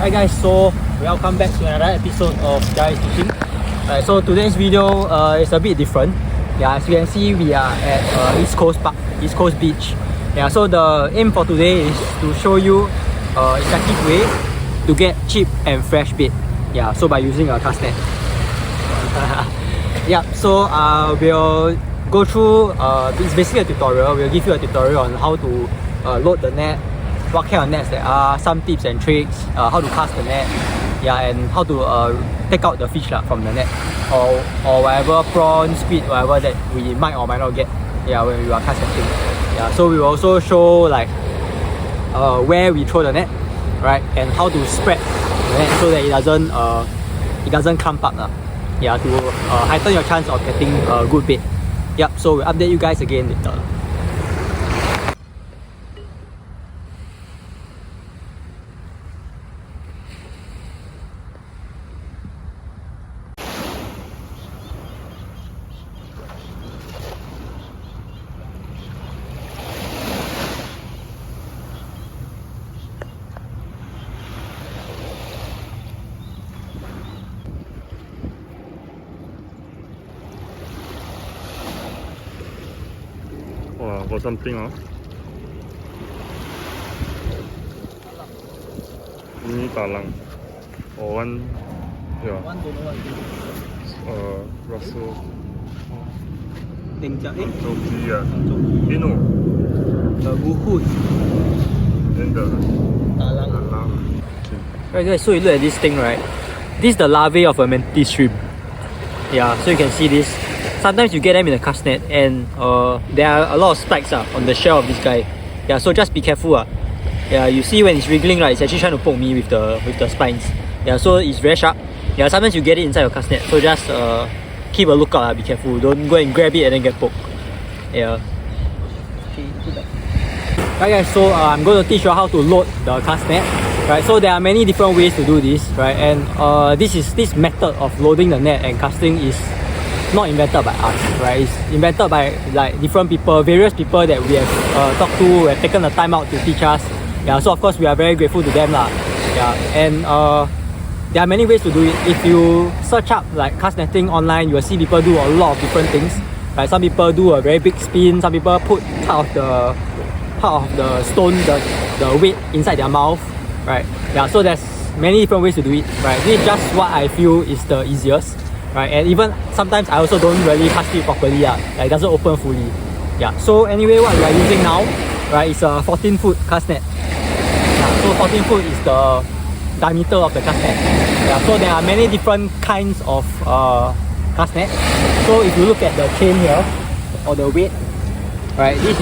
Hi guys, so welcome back to another episode of JIVES Fishing. So today's video is a bit different. Yeah, as you can see, we are at East Coast Park, East Coast Beach. Yeah, so the aim for today is to show you effective way to get cheap and fresh bait. Yeah, so by using a cast net. Yeah, so we'll go through, it's basically a tutorial. We'll give you a tutorial on how to load the net, what kind of nets there are, some tips and tricks, how to cast the net, yeah, and how to take out the fish from the net, or whatever prawn, squid, whatever that we might or might not get, yeah, when we are cast netting. Yeah, so we will also show like where we throw the net, right, and how to spread the net so that it doesn't clump up, yeah, to heighten your chance of getting a good bait. Yep, so we'll update you guys again later. Wow, got something, huh? Ini talang. Or one, yeah. One don't know what Russell. Jogi, Yeah. No. the wuhud, Then the talang. talang. Right guys, so you look at this thing, right? This is the larvae of a mantis shrimp. Yeah, so you can see this. Sometimes you get them in a cast net, and there are a lot of spikes on the shell of this guy. Yeah, so just be careful. Yeah, you see when it's wriggling, right, it's actually trying to poke me with the spines. Yeah, so it's very sharp. Yeah, sometimes you get it inside your cast net, so just keep a lookout. Be careful. Don't go and grab it and then get poked. Yeah. Right guys, so I'm going to teach you how to load the cast net. Right, so there are many different ways to do this, right? And this method of loading the net and casting is not invented by us, right? It's invented by like different people, various people that we have talked to, who have taken the time out to teach us. Yeah, so of course we are very grateful to them lah. Yeah, and there are many ways to do it. If you search up like cast netting online, you will see people do a lot of different things. Right, some people do a very big spin. Some people put part of the stone, the weight inside their mouth. Right, yeah. So there's many different ways to do it. Right, this is just what I feel is the easiest. Right, and even sometimes I also don't really cast it properly. Like it doesn't open fully. Yeah. So anyway, what we are using now, right, is a 14-foot cast net. Yeah, so 14 foot is the diameter of the cast net. Yeah, so there are many different kinds of cast net. So if you look at the chain here, or the weight, right, this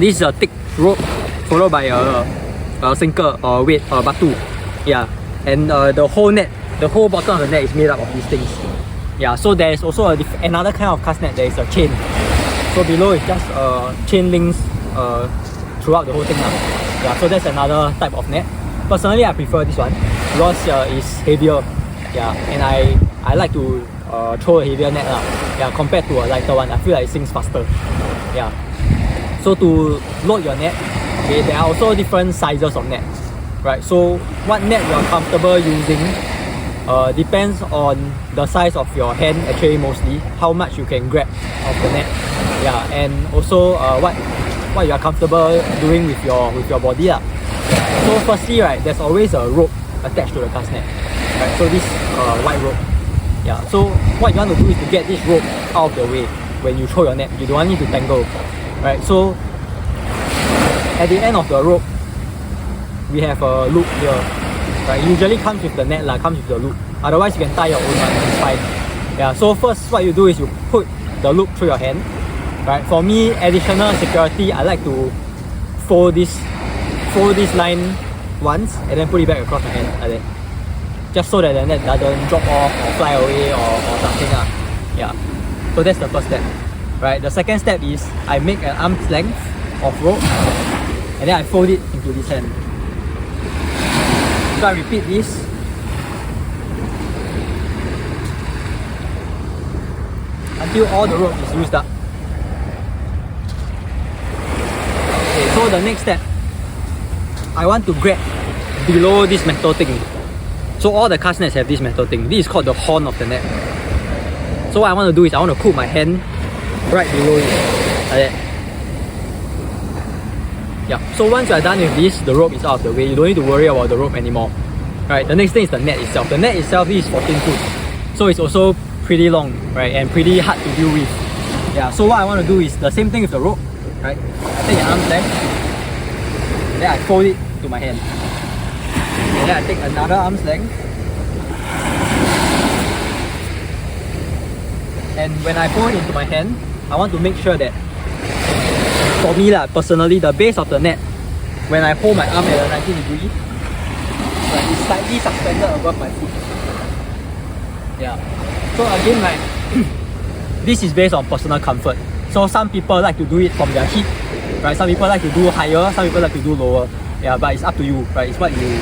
is a thick rope followed by a sinker or weight or batu. Yeah, and the whole net, the whole bottom of the net is made up of these things. Yeah, so there is also another kind of cast net. There is a chain. So below is just chain links throughout the whole thing. Yeah, so that's another type of net. Personally, I prefer this one because it's heavier. Yeah, and I like to throw a heavier net. Yeah, compared to a lighter one. I feel like it sinks faster. Yeah. So to load your net, okay, there are also different sizes of nets. Right. So what net you are comfortable using depends on the size of your hand, actually mostly, how much you can grab of the net. Yeah, and also what you are comfortable doing with your body. So firstly, right, there's always a rope attached to the cast net. Right, so this white rope. Yeah, so what you want to do is to get this rope out of the way when you throw your net. You don't want it to tangle. Right, so at the end of the rope, we have a loop here. Right, usually comes with the net, comes with the loop. Otherwise, you can tie your own one, it's fine. Yeah, so first what you do is you put the loop through your hand. Right, for me, additional security, I like to fold this line once and then put it back across my hand like that. Just so that the net doesn't drop off or fly away or something. Yeah, so that's the first step. Right, the second step is I make an arm's length of rope and then I fold it into this hand. So I repeat this. Until all the rope is used up. Okay, so the next step, I want to grab below this metal thing. So all the cast nets have this metal thing. This is called the horn of the net. So what I want to do is I want to put my hand right below it, like that. Yeah. So once you are done with this, the rope is out of the way. You don't need to worry about the rope anymore. Right. The next thing is the net itself. The net itself is 14 foot, so it's also pretty long, right, and pretty hard to deal with. Yeah. So what I want to do is the same thing with the rope. Right. I take an arm's length, and then I fold it to my hand. And then I take another arm's length. And when I fold it into my hand, I want to make sure that, for me personally, the base of the net, when I hold my arm at a 90 degree, right, it's slightly suspended above my foot. Yeah. So again, right, this is based on personal comfort. So some people like to do it from their hip, right? Some people like to do higher, some people like to do lower. Yeah, but it's up to you, right? It's what you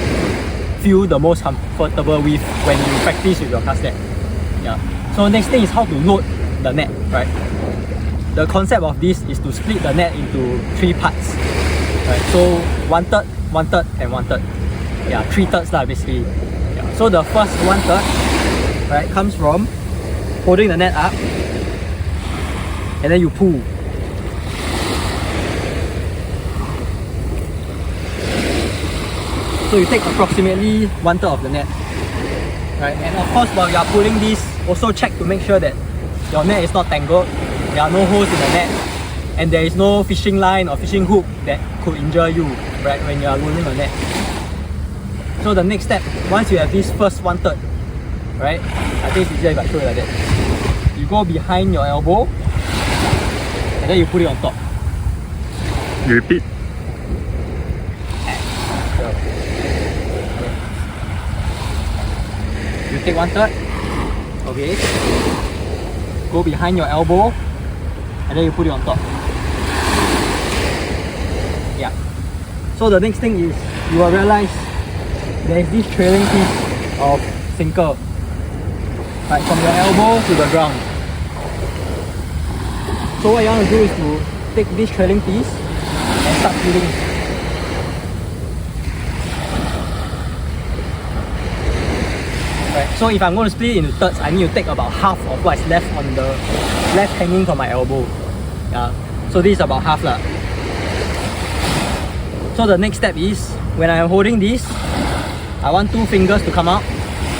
feel the most comfortable with when you practice with your cast net. Yeah. So next thing is how to load the net, right? The concept of this is to split the net into 3 parts, right? So 1/3, 1/3, and 1/3. Yeah, 3/3 basically. Yeah. So the first 1/3, right, comes from holding the net up, and then you pull. So you take approximately 1/3 of the net, right? And of course, while you are pulling this, also check to make sure that your net is not tangled, there are no holes in the net, and there is no fishing line or fishing hook that could injure you, right, when you are loading the net. So the next step, once you have this first 1/3, right, I think it's easier if I show you like that. You go behind your elbow, and then you put it on top. You repeat. You take 1/3, okay, go behind your elbow, and then you put it on top. Yeah. So the next thing is, you will realize there is this trailing piece of sinker, right, from your elbow to the ground. So what you want to do is to take this trailing piece and start pulling. Right. So if I'm going to split it into thirds, I need to take about half of what's left on the left hanging from my elbow. Yeah. So this is about half lah. So the next step is, when I'm holding this, I want 2 fingers to come out.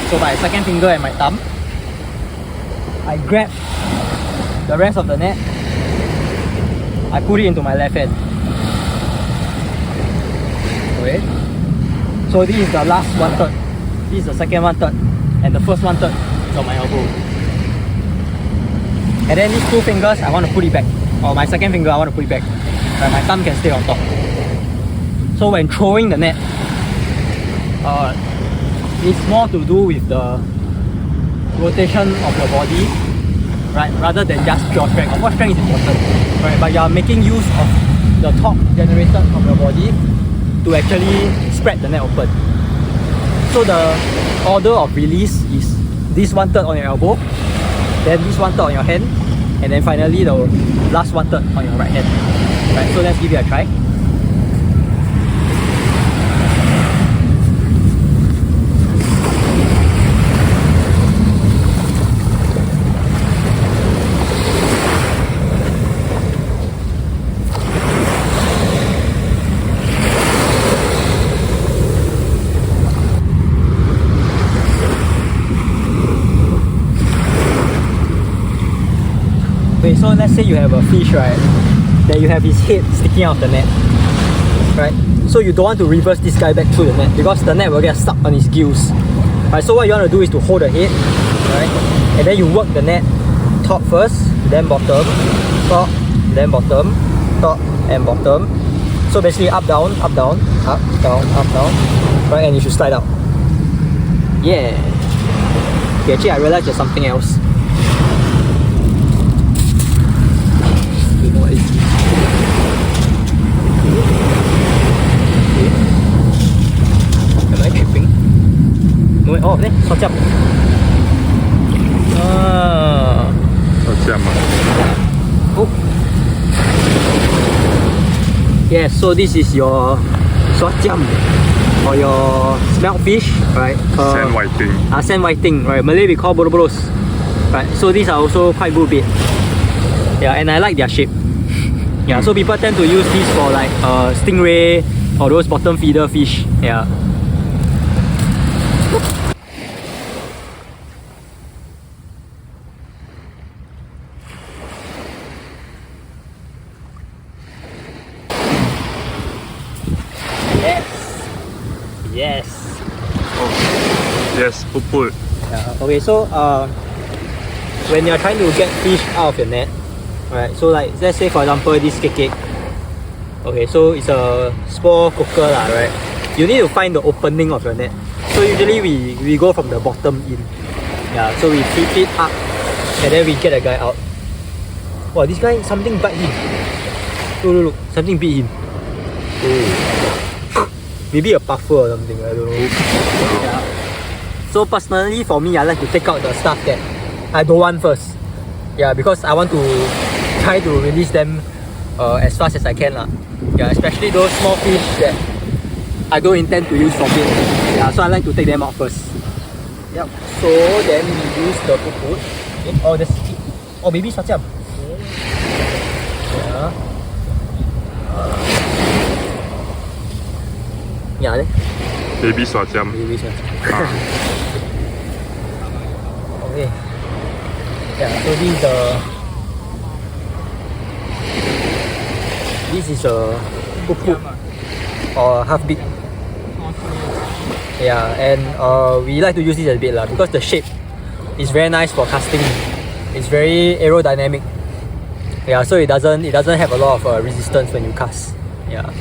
So my second finger and my thumb, I grab the rest of the net, I put it into my left hand. Okay. So this is the last 1/3. This is the second 1/3. And the first 1/3 is on my elbow. And then these 2 fingers, I want to put it back. Or my second finger, I want to put it back. Right, my thumb can stay on top. So when throwing the net, it's more to do with the rotation of your body, right, rather than just pure strength. Of course, strength is important, right, but you are making use of the torque generated from your body to actually spread the net open. So the order of release is this 1/3 on your elbow, then this 1/3 on your hand, and then finally the last 1/3 on your right hand. Right, so let's give it a try. Okay, so let's say you have a fish, right, that you have his head sticking out of the net, right? So you don't want to reverse this guy back through the net because the net will get stuck on his gills. Right, so what you want to do is to hold the head, right, and then you work the net top first, then bottom, top, then bottom, top, and bottom. So basically up, down, up, down, up, down, up, down, right, and you should slide out. Yeah. Okay, actually I realized there's something else. What is this? Okay. Am I tripping? No, oh, there, Swa Jiam. Swa Jiam. Oh. Yes, so this is your Swa Jiam. or your smelt fish, right? Sand whiting. Sand whiting, right? Malay we call Bolos Bolos, right? So these are also quite good bait. Yeah, and I like their shape. Yeah, so people tend to use these for like stingray or those bottom feeder fish. Yeah. Yes. Yes, put. Yeah. Okay, so when you're trying to get fish out of your net, right? So like let's say for example this cake. Okay, so it's a small cooker lah, right? You need to find the opening of your net. So usually we go from the bottom in. Yeah, so we flip it up and then we get a guy out. Wow, this guy something bite him. Look, something beat him. Oh. Maybe a puffer or something, I don't know. Yeah. So personally for me, I like to take out the stuff that I don't want first. Yeah, because I want to try to release them as fast as I can lah. Yeah, especially those small fish that I don't intend to use for bait. Yeah, so I like to take them out first. Yep. So then we use the puput. Okay. Oh, there's maybe Swa Jiam. Yeah. Yeah. Baby Swa Jiam. Baby Swa Jiam. Okay. Yeah. So this is a puput or half beak. Yeah, and we like to use this as bait lah because the shape is very nice for casting. It's very aerodynamic. Yeah, so it doesn't have a lot of resistance when you cast. Yeah.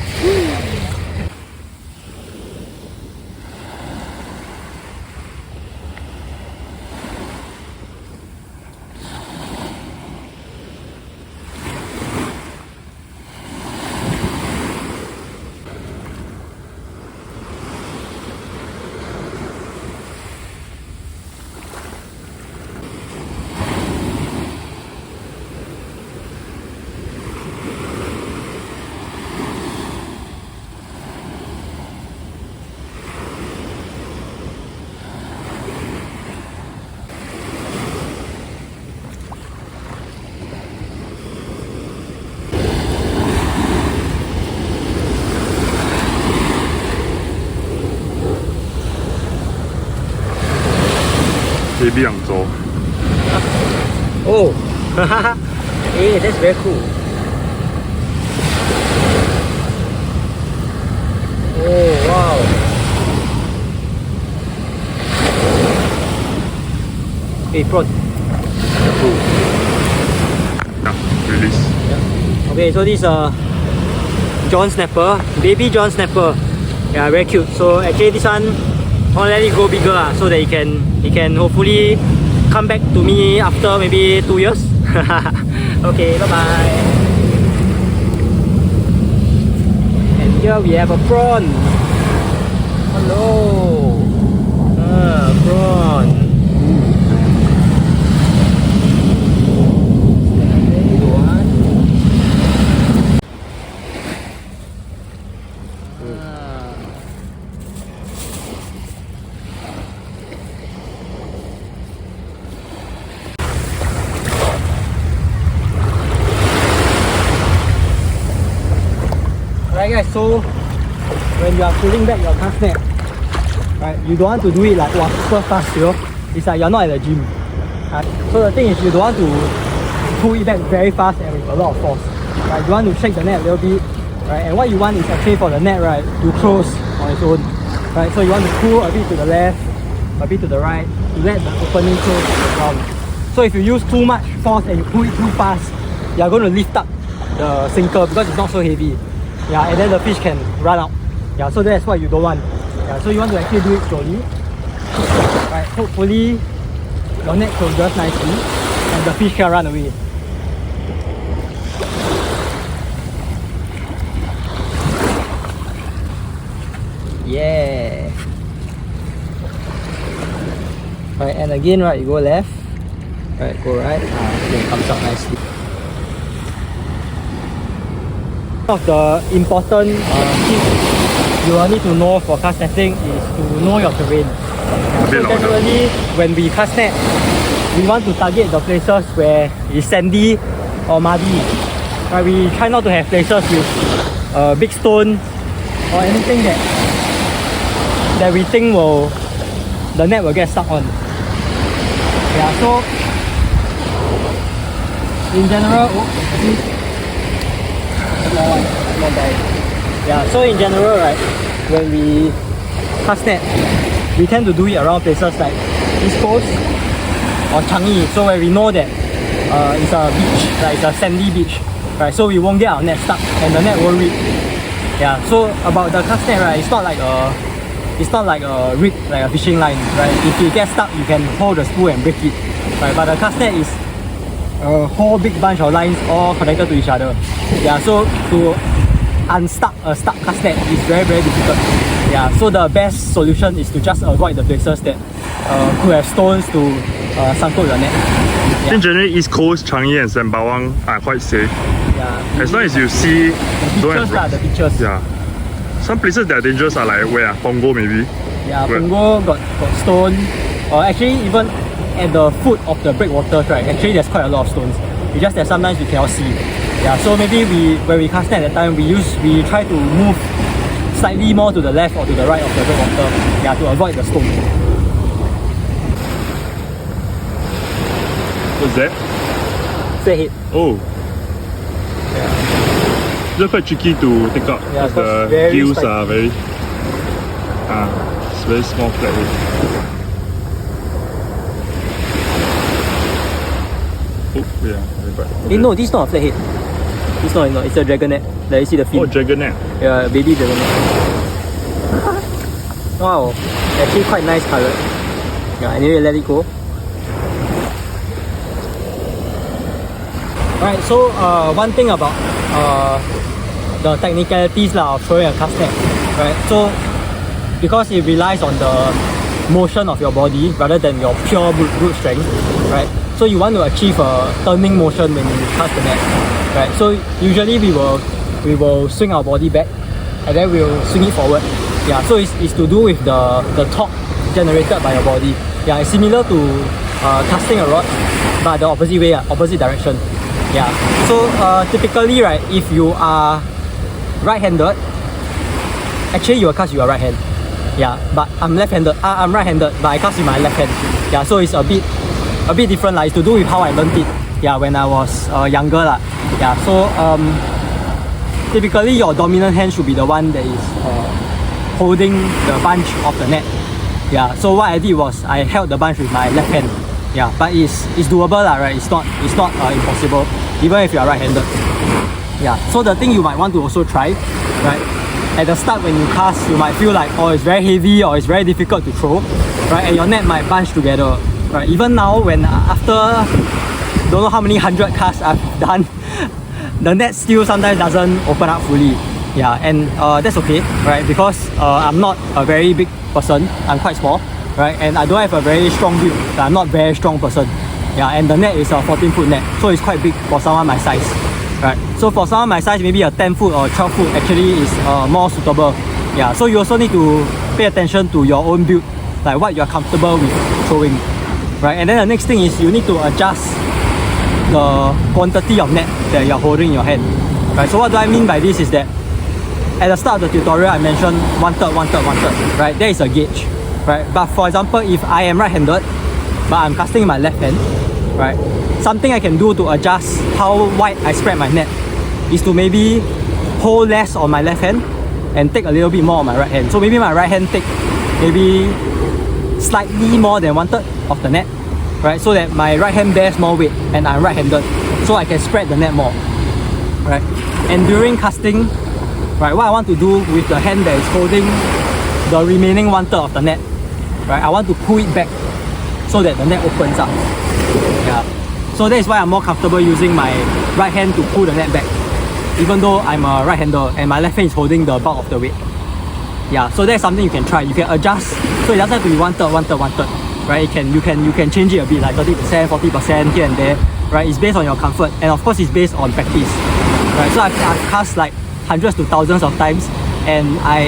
Baby Angzhou. Oh, hey, that's very cool. Oh wow. Hey, prawn. Yeah, release. Yeah. Okay, so this John Snapper, baby John Snapper. Yeah, very cute. So actually this one, I'll let it grow bigger so that it can hopefully come back to me after maybe 2 years. Okay, bye bye. And here we have a prawn. Hello. Prawn. Alright guys, so when you are pulling back your cast net, right, you don't want to do it like super fast, you know. It's like you're not at the gym. Right? So the thing is, you don't want to pull it back very fast and with a lot of force. Right? You want to shake the net a little bit, right? And what you want is actually for the net, right, to close on its own. Right? So you want to pull a bit to the left, a bit to the right, to let the opening close on the ground. So if you use too much force and you pull it too fast, you're going to lift up the sinker because it's not so heavy. Yeah, and then the fish can run out. Yeah, so that's what you don't want. Yeah, so you want to actually do it slowly. Right, hopefully your net closes nicely and the fish can run away. Yeah. Right, and again, right, you go left. Right, go right. Okay, it comes out nicely. One of the important tips you will need to know for cast netting is to know your terrain. So bit louder. generally, when we cast net, we want to target the places where it's sandy or muddy. Right? We try not to have places with big stone or anything that we think the net will get stuck on. Yeah, so in general, yeah, so in general, right, when we cast net, we tend to do it around places like East Coast or Changi, so where we know that it's a beach, like it's a sandy beach, right? So we won't get our net stuck and the net won't rip. Yeah. So about the cast net, right, it's not like a rig, like a fishing line, right? If you get stuck, you can hold the spool and break it, right? But the cast net is a whole big bunch of lines all connected to each other. Yeah. So to unstuck a stuck cast net is very difficult. Yeah. So the best solution is to just avoid the places that could have stones to sangkut your net. I think generally East Coast, Changi and Sembawang are quite safe. Yeah. As long as you see The beaches. Yeah. Some places that are dangerous are like where? Pongo maybe? Yeah, Where? Pongo got stone. Or actually even at the foot of the breakwaters, right? Actually there's quite a lot of stones. It's just that sometimes we cannot see. Yeah, so maybe when we cast net at that time, we try to move slightly more to the left or to the right of the breakwater. Yeah, to avoid the stone. What's that? Flathead. Oh. Yeah. They're quite tricky to take out Yeah, because the very gills spiky. are very it's very small flathead. Oh yeah, very bad. No, this is not a flathead. It's not, it's a dragonet. Like you see the fin. Oh, dragonet. Yeah, baby dragonet. Wow, actually quite nice colour. Yeah, anyway, let it go. Alright, so one thing about the technicalities of throwing a cast net, right? So because it relies on the motion of your body rather than your pure brute strength, right? So you want to achieve a turning motion when you cast the net, right? So usually we will swing our body back and then we'll swing it forward. Yeah, so it's to do with the torque generated by your body. Yeah, it's similar to casting a rod, but the opposite way, opposite direction. Yeah, so typically, right, if you are right-handed, actually you will cast with your right hand. Yeah, but I'm left-handed. I'm right-handed, but I cast with my left hand. Yeah, so it's a bit different. It's to do with how I learned it. Yeah, when I was younger. Yeah, so typically your dominant hand should be the one that is holding the bunch of the net. Yeah, so what I did was I held the bunch with my left hand. Yeah, but it's doable, right? It's not impossible, even if you are right-handed. Yeah, so the thing you might want to also try, right? At the start when you cast, you might feel like, oh, it's very heavy or it's very difficult to throw, right? And your net might bunch together, right? Even now, when after don't know how many 100 casts I've done, the net still sometimes doesn't open up fully. Yeah, and that's okay, right? Because I'm not a very big person, I'm quite small, right? And I don't have a very strong build. I'm not a very strong person. Yeah, and the net is a 14-foot net, so it's quite big for someone my size, right? So for someone my size, maybe a 10-foot or 12-foot actually is more suitable. Yeah, so you also need to pay attention to your own build, like what you're comfortable with throwing, right? And then the next thing is you need to adjust the quantity of net that you're holding in your hand, right? So what do I mean by this is that at the start of the tutorial, I mentioned 1/3, 1/3, 1/3, right? There is a gauge, right? But for example, if I am right-handed, but I'm casting in my left hand, right? Something I can do to adjust how wide I spread my net is to maybe hold less on my left hand and take a little bit more on my right hand. So maybe my right hand take maybe slightly more than 1/3 of the net, right? So that my right hand bears more weight and I'm right-handed, so I can spread the net more, right? And during casting, right, what I want to do with the hand that is holding the remaining 1/3 of the net, right, I want to pull it back so that the net opens up. Yeah, so that is why I'm more comfortable using my right hand to pull the net back, even though I'm a right-hander and my left hand is holding the bulk of the weight. Yeah, so that's something you can try. You can adjust, so it doesn't have to be 1/3, 1/3, 1/3, right? You can change it a bit, like 30%, 40% here and there, right? It's based on your comfort, and of course it's based on practice, right? So I've cast like hundreds to thousands of times, and I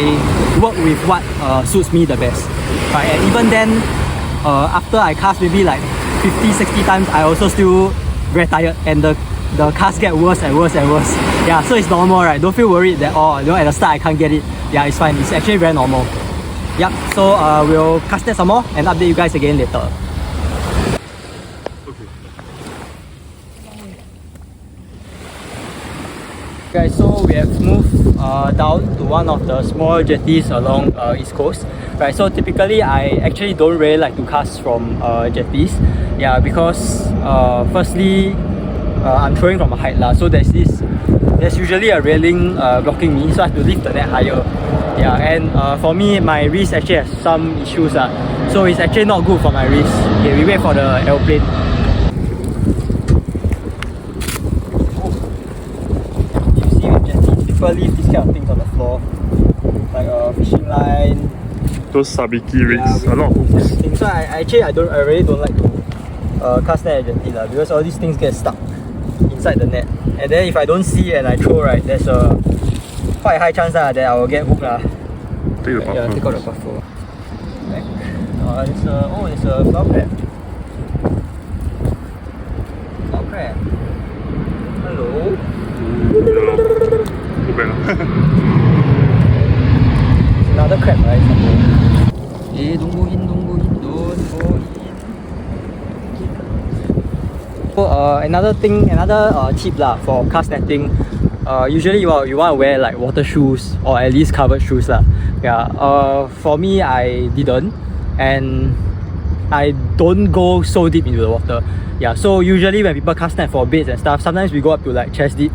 work with what suits me the best, right? And even then, after I cast maybe like 50-60 times, I also still very tired, and the cast get worse and worse and worse. Yeah, so it's normal, right? Don't feel worried that, oh, you know, at the start I can't get it. Yeah, it's fine. It's actually very normal. Yep, so we'll cast that some more and update you guys again later. Guys, so we have moved down to one of the small jetties along East Coast. Right, so typically I actually don't really like to cast from jetties. Yeah, because firstly, I'm throwing from a height lah. So there's usually a railing blocking me, so I have to lift the net higher. Yeah, and for me, my wrist actually has some issues. So it's actually not good for my wrist. Okay, we wait for the airplane. People leave these kind of things on the floor, like a fishing line, those sabiki rigs, a lot of hooks. So I really don't like to cast net at jetty lah, because all these things get stuck inside the net, and then if I don't see and I throw, right, there's a quite high chance that I will get hooked lah. Take the buffer. Yeah, take out the buffer. There's a flower crab. Flower crab. Hello. Another crab, right? Hey, don't go in, don't go in, don't go in. So another tip lah for cast netting. Usually you want to wear like water shoes or at least covered shoes lah. Yeah. For me, I didn't, and I don't go so deep into the water. Yeah. So usually when people cast net for baits and stuff, sometimes we go up to like chest deep.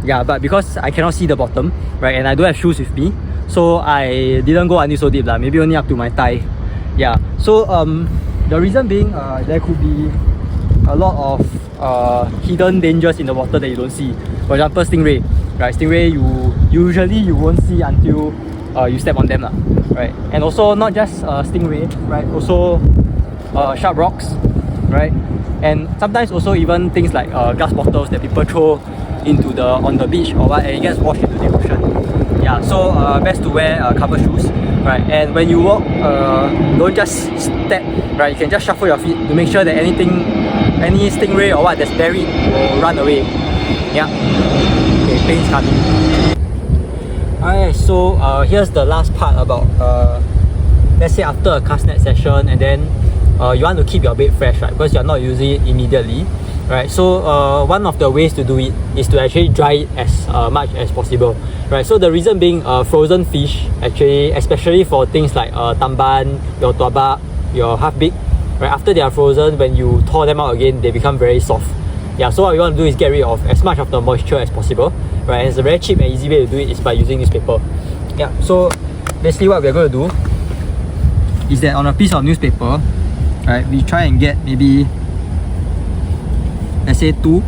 Yeah, but because I cannot see the bottom, right, and I don't have shoes with me, so I didn't go until so deep lah, maybe only up to my thigh. Yeah, so the reason being there could be a lot of hidden dangers in the water that you don't see. For example, stingray, right? Stingray you won't see until you step on them lah, right? And also not just stingray, right? Also sharp rocks, right? And sometimes also even things like glass bottles that people throw on the beach or what, and it gets washed into the ocean. Yeah, so best to wear covered shoes, right? And when you walk, don't just step, right? You can just shuffle your feet to make sure that any stingray or what that's buried will run away. Yeah. Okay, plane's coming. Alright, so here's the last part about let's say after a cast net session, and then you want to keep your bait fresh, right? Because you're not using it immediately. Right, so one of the ways to do it is to actually dry it as much as possible. Right, so the reason being frozen fish, actually, especially for things like tamban, your tuabak, your half beak, right, after they are frozen, when you thaw them out again, they become very soft. Yeah, so what we want to do is get rid of as much of the moisture as possible. Right, and it's a very cheap and easy way to do it is by using newspaper. Yeah, so basically what we're going to do is that on a piece of newspaper, right, we try and get maybe, let's say 2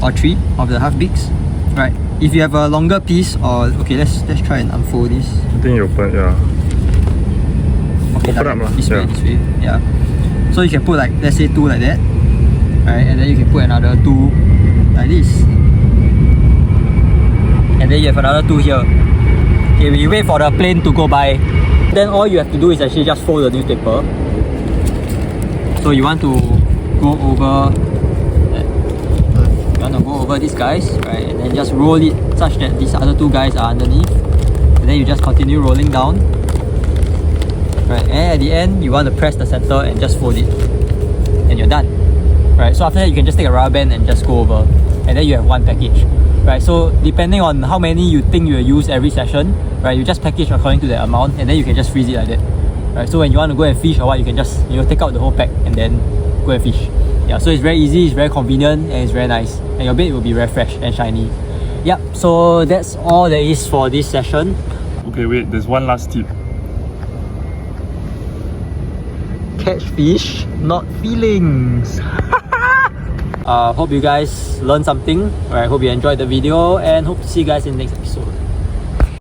or 3 of the half beaks, right? If you have a longer piece, or okay, let's try and unfold this. I think you open, yeah. Okay, open up, this way, yeah. So you can put like, let's say 2 like that, right? And then you can put another 2 like this, and then you have another 2 here. Okay, we wait for the plane to go by. Then all you have to do is actually just fold the newspaper. So you want to go over these guys, right, and then just roll it such that these other 2 guys are underneath, and then you just continue rolling down, right, and at the end you want to press the center and just fold it, and you're done, right? So after that you can just take a rubber band and just go over, and then you have one package, right? So depending on how many you think you will use every session, right, you just package according to that amount, and then you can just freeze it like that, right? So when you want to go and fish or what, you can just, you know, take out the whole pack and then go and fish. Yeah, so it's very easy, it's very convenient, and it's very nice, and your bait will be very fresh and shiny. Yep, so that's all there is for this session. Okay, wait, there's one last tip. Catch fish, not feelings. Hope you guys learned something. Alright, hope you enjoyed the video, and hope to see you guys in the next episode.